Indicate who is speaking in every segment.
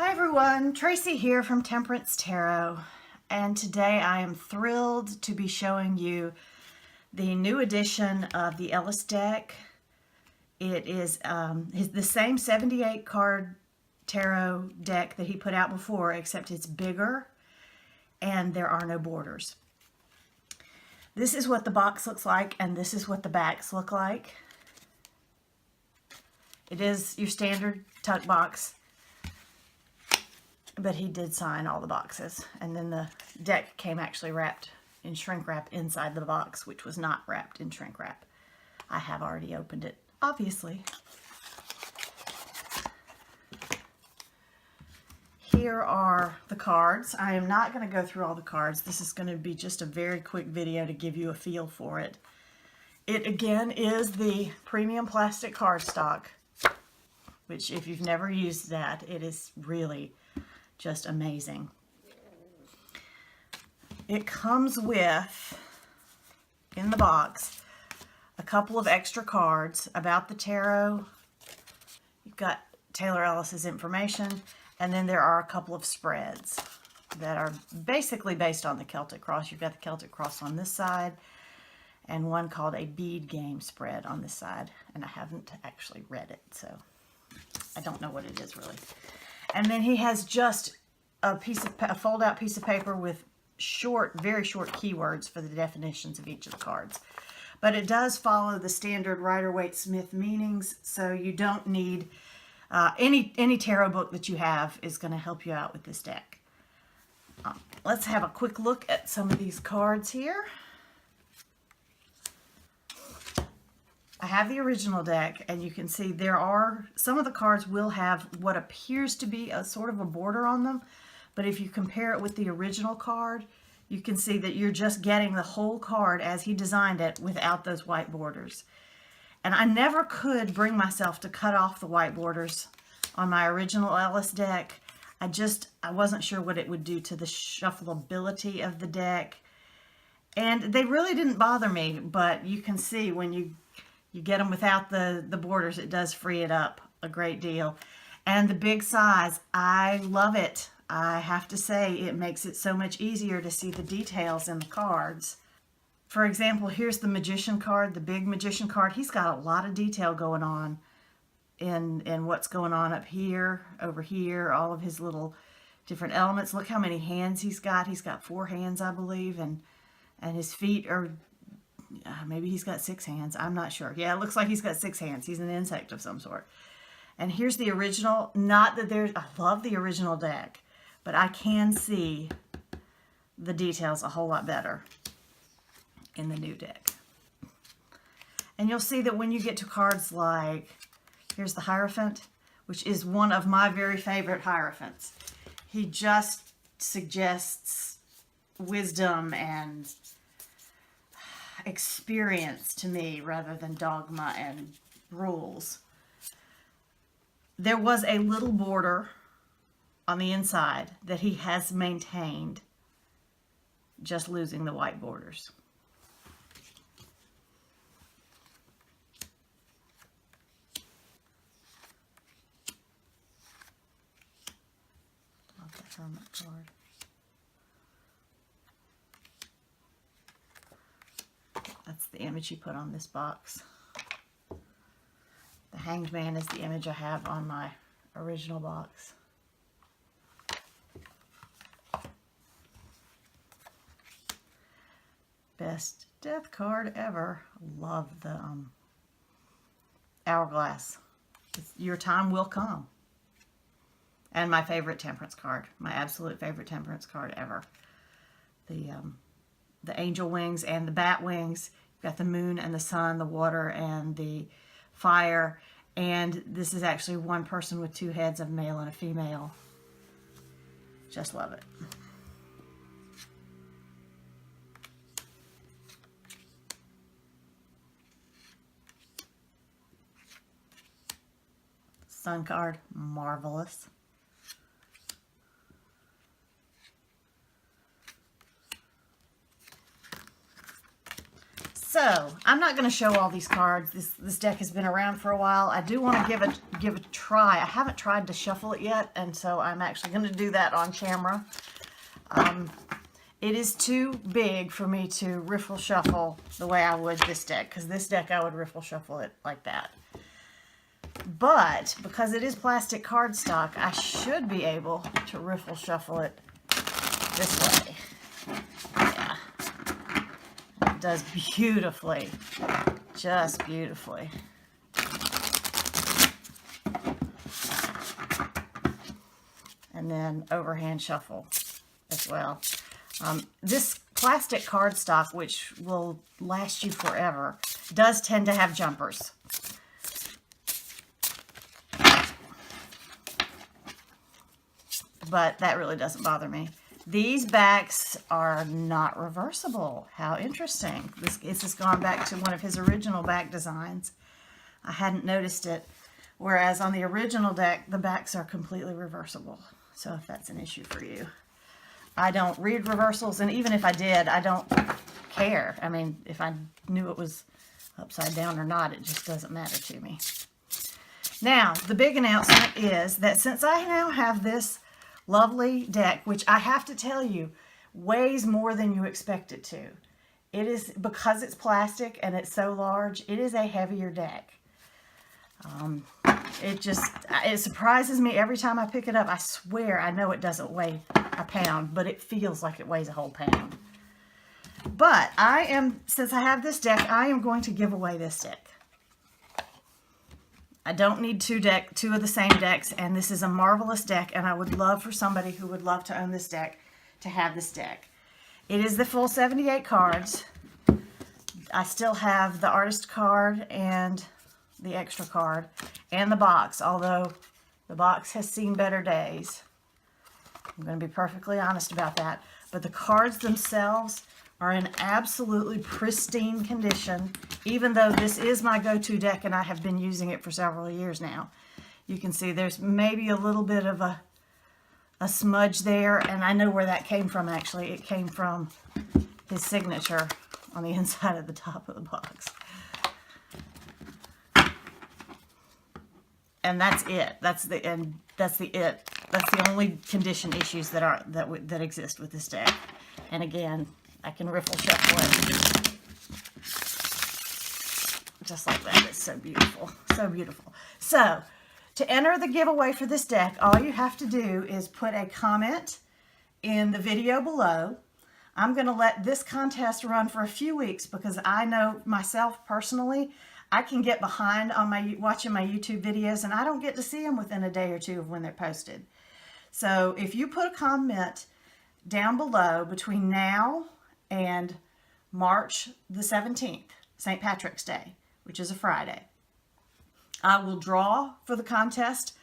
Speaker 1: Hi everyone, Tracy here from Temperance Tarot, and today I am thrilled to be showing you the new edition of the Ellis deck. It is the same 78 card tarot deck that he put out before, except it's bigger and there are no borders. This is what the box looks like, and this is what the backs look like. It is your standard tuck box, but he did sign all the boxes, and then the deck came actually wrapped in shrink wrap inside the box, which was not wrapped in shrink wrap. I have already opened it, obviously. Here are the cards. I am not going to go through all the cards. This is going to be just a very quick video to give you a feel for it. It again is the premium plastic cardstock, which if you've never used that, it is really just amazing. It comes with, in the box, a couple of extra cards about the tarot. You've got Taylor Ellis's information, and then there are a couple of spreads that are basically based on the Celtic Cross. You've got the Celtic Cross on this side, and one called a bead game spread on this side, and I haven't actually read it, so I don't know what it is really. And then he has just a fold-out piece of paper with very short keywords for the definitions of each of the cards. But it does follow the standard Rider-Waite-Smith meanings, so you don't need any tarot book that you have is going to help you out with this deck. Let's have a quick look at some of these cards here. I have the original deck, and you can see there are, some of the cards will have what appears to be a sort of a border on them, but if you compare it with the original card, you can see that you're just getting the whole card as he designed it without those white borders. And I never could bring myself to cut off the white borders on my original Ellis deck. I wasn't sure what it would do to the shuffleability of the deck. And they really didn't bother me, but you can see when you get them without the borders, it does free it up a great deal. And the big size, I love it. I have to say, it makes it so much easier to see the details in the cards. For example, here's the Magician card, the big Magician card. He's got a lot of detail going on in what's going on up here, over here, all of his little different elements. Look how many hands he's got. He's got 4 hands, I believe, and his feet are... maybe he's got 6 hands. I'm not sure. Yeah, it looks like he's got 6 hands. He's an insect of some sort. And here's the original. Not that there's... I love the original deck, but I can see the details a whole lot better in the new deck. And you'll see that when you get to cards like... here's the Hierophant, which is one of my very favorite Hierophants. He just suggests wisdom and experience to me rather than dogma and rules. There was a little border on the inside that he has maintained, just losing the white borders. Love the Hermit card. That's the image he put on this box. The Hanged Man is the image I have on my original box. Best death card ever. Love the Hourglass. Your time will come. And my favorite Temperance card. My absolute favorite Temperance card ever. The angel wings and the bat wings. You've got the moon and the sun, the water and the fire. And this is actually one person with 2 heads, a male and a female. Just love it. Sun card, marvelous. So, I'm not going to show all these cards. This deck has been around for a while. I do want to give a try. I haven't tried to shuffle it yet, and so I'm actually going to do that on camera. It is too big for me to riffle shuffle the way I would this deck, because this deck I would riffle shuffle it like that. But because it is plastic cardstock, I should be able to riffle shuffle it this way. Yeah. It does beautifully. Just beautifully. And then overhand shuffle as well. This plastic cardstock, which will last you forever, does tend to have jumpers. But that really doesn't bother me. These backs are not reversible. How interesting. This has gone back to one of his original back designs. I hadn't noticed it. Whereas on the original deck, the backs are completely reversible. So if that's an issue for you. I don't read reversals, and even if I did, I don't care. I mean, if I knew it was upside down or not, it just doesn't matter to me. Now, the big announcement is that since I now have this lovely deck, which I have to tell you, weighs more than you expect it to. It is, because it's plastic and it's so large, it is a heavier deck. It surprises me every time I pick it up. I swear I know it doesn't weigh a pound, but it feels like it weighs a whole pound. But since I have this deck, I am going to give away this deck. I don't need two of the same decks, and this is a marvelous deck, and I would love for somebody who would love to own this deck to have this deck. It is the full 78 cards. I still have the artist card and the extra card and the box, although the box has seen better days. I'm going to be perfectly honest about that. But the cards themselves are in absolutely pristine condition, even though this is my go-to deck and I have been using it for several years now. You can see there's maybe a little bit of a smudge there, and I know where that came from actually. It came from his signature on the inside of the top of the box. And that's it. That's the only condition issues that exist with this deck. And again, I can riffle shuffle it just like that. It's so beautiful, so beautiful. So to enter the giveaway for this deck, all you have to do is put a comment in the video below. I'm going to let this contest run for a few weeks because I know myself personally, I can get behind on watching my YouTube videos, and I don't get to see them within a day or two of when they're posted. So if you put a comment down below between now and March the 17th, St. Patrick's Day, which is a Friday, I will draw for the contest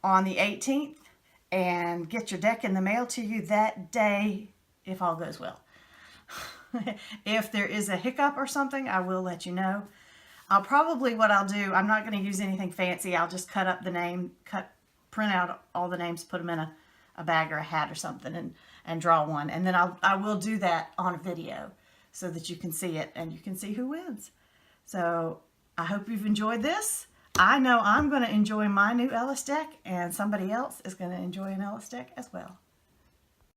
Speaker 1: on the 18th and get your deck in the mail to you that day if all goes well. If there is a hiccup or something, I will let you know. What I'll do, I'm not going to use anything fancy. I'll just cut up the name, print out all the names, put them in a bag or a hat or something, and draw one. And then I will do that on a video so that you can see it and you can see who wins. So I hope you've enjoyed this. I know I'm going to enjoy my new Ellis deck, and somebody else is going to enjoy an Ellis deck as well.